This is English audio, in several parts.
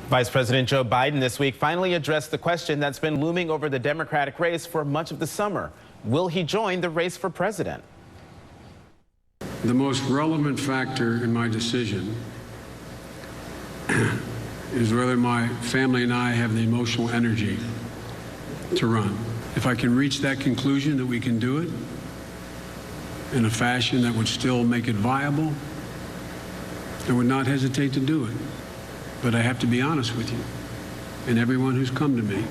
Vice President Joe Biden this week finally addressed the question that's been looming over the Democratic race for much of the summer. Will he join the race for president? The most relevant factor in my decision is whether my family and I have the emotional energy to run. If I can reach that conclusion that we can do it in a fashion that would still make it viable, I would not hesitate to do it. But I have to be honest with you and everyone who's come to me.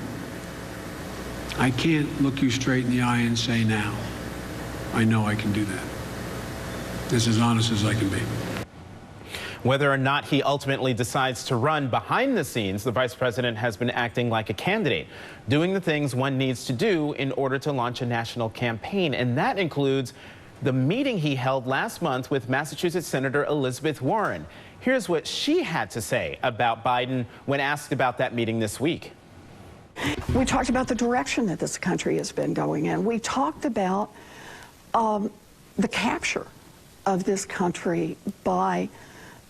I can't look you straight in the eye and say now, I know I can do that. That's as honest as I can be. Whether or not he ultimately decides to run, behind the scenes, the vice president has been acting like a candidate, doing the things one needs to do in order to launch a national campaign. And that includes the meeting he held last month with Massachusetts Senator Elizabeth Warren. Here's what she had to say about Biden when asked about that meeting this week. We talked about the direction that this country has been going in. We talked about the capture of this country by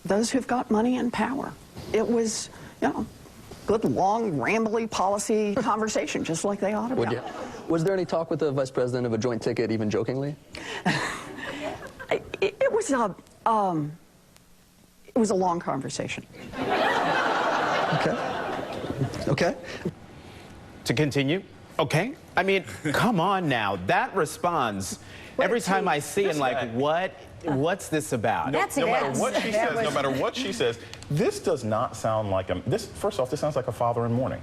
those who've got money and power. It was, you know, good, long, rambly policy conversation, just like they ought to be. Was there any talk with the vice president of a joint ticket, even jokingly? It was a long conversation. Okay. To continue? Okay. I mean, come on now. That responds every time I see him, like, what's this about? No matter what she says, this does not sound like first off, this sounds like a father in mourning.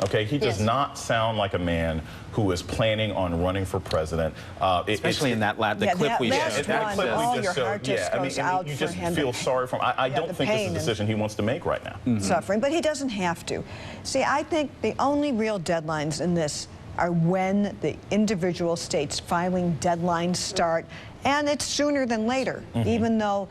Okay, he does not sound like a man who is planning on running for president. Especially in that clip we showed. That clip we just showed. Yeah, I mean, you just feel sorry for him. I don't think it's a decision he wants to make right now. Suffering, but he doesn't have to. See, I think the only real deadlines in this are when the individual states' filing deadlines start, and it's sooner than later, even though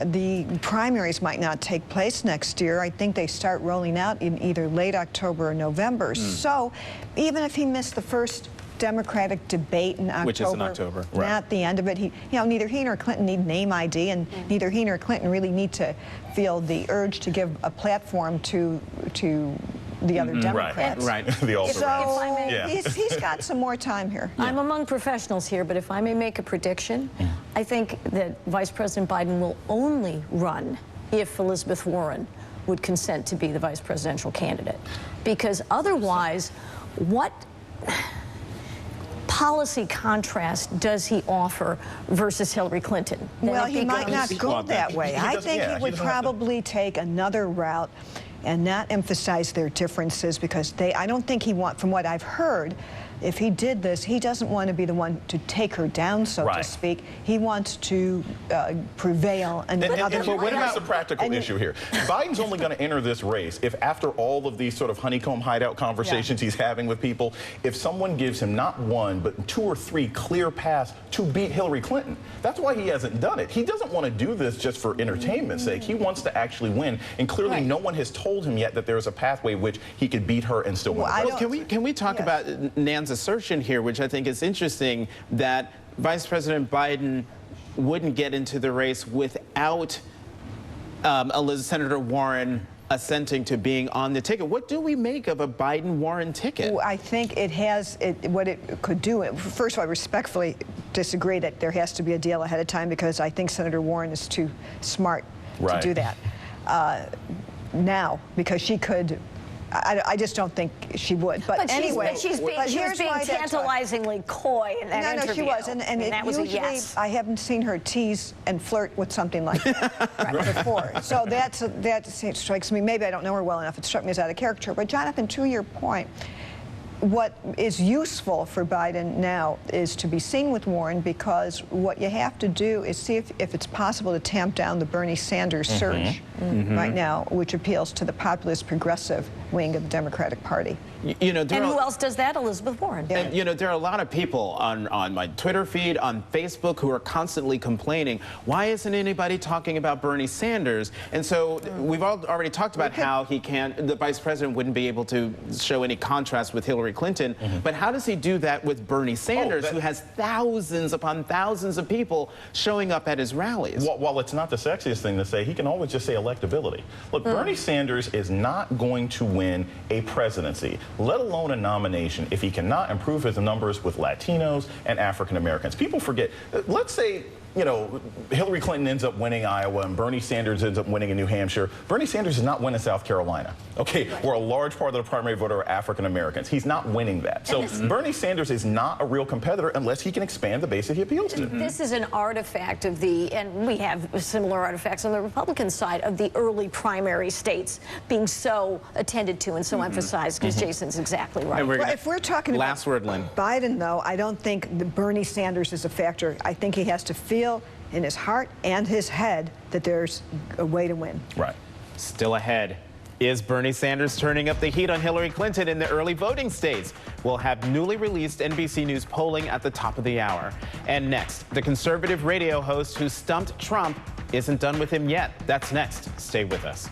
the primaries might not take place next year. I think they start rolling out in either late October or November. So even if he missed the first Democratic debate in October, which is in October, right, at the end of it, neither he nor Clinton need name ID, and neither he nor Clinton really need to feel the urge to give a platform to the other Democrats. Right. The so he's got some more time here. I'm among professionals here, but if I may make a prediction, I think that Vice President Biden will only run if Elizabeth Warren would consent to be the vice presidential candidate. Because otherwise, what policy contrast does he offer versus Hillary Clinton? Well, he might not go that way. I think he would probably take another route and not emphasize their differences, because I don't think from what I've heard, if he did this, he doesn't want to be the one to take her down, so to speak. He wants to prevail. But here's the practical issue here. Biden's only going to enter this race if, after all of these sort of honeycomb hideout conversations he's having with people, if someone gives him not one, but 2 or 3 clear paths to beat Hillary Clinton. That's why he hasn't done it. He doesn't want to do this just for entertainment's sake. He wants to actually win, and clearly no one has told him yet that there's a pathway which he could beat her and still win. Well, can we talk about Nan's assertion here, which I think is interesting, that Vice President Biden wouldn't get into the race without Senator Warren assenting to being on the ticket. What do we make of a Biden-Warren ticket? Well, I think it has what it could do. First of all, I respectfully disagree that there has to be a deal ahead of time, because I think Senator Warren is too smart to do that now, because she could. I just don't think she would. But anyway, she was being tantalizingly coy in that interview. No, she was, and that was usually, a yes. I haven't seen her tease and flirt with something like that before. So that strikes me. Maybe I don't know her well enough. It struck me as out of character. But Jonathan, to your point, what is useful for Biden now is to be seen with Warren, because what you have to do is see if it's possible to tamp down the Bernie Sanders surge right now, which appeals to the populist progressive wing of the Democratic Party. And who else does that? Elizabeth Warren. And, there are a lot of people on my Twitter feed, on Facebook, who are constantly complaining, why isn't anybody talking about Bernie Sanders? And so we've already talked about how the vice president wouldn't be able to show any contrast with Hillary Clinton. But how does he do that with Bernie Sanders, who has thousands upon thousands of people showing up at his rallies? While it's not the sexiest thing to say, he can always just say electability. Look, Bernie Sanders is not going to win a presidency, let alone a nomination, if he cannot improve his numbers with Latinos and African Americans. People forget, let's say, you know, Hillary Clinton ends up winning Iowa and Bernie Sanders ends up winning in New Hampshire. Bernie Sanders is not winning South Carolina, okay? Where a large part of the primary voter are African Americans. He's not winning that. So Bernie Sanders is not a real competitor unless he can expand the base that he appeals to. This is an artifact of the, and we have similar artifacts on the Republican side, of the early primary states being so attended to and so emphasized, because Jason's exactly right. Well, if we're talking last word, Lynn. Biden, though, I don't think Bernie Sanders is a factor. I think he has to feel in his heart and his head that there's a way to win. Right. Still ahead. Is Bernie Sanders turning up the heat on Hillary Clinton in the early voting states? We'll have newly released NBC News polling at the top of the hour. And next, the conservative radio host who stumped Trump isn't done with him yet. That's next. Stay with us.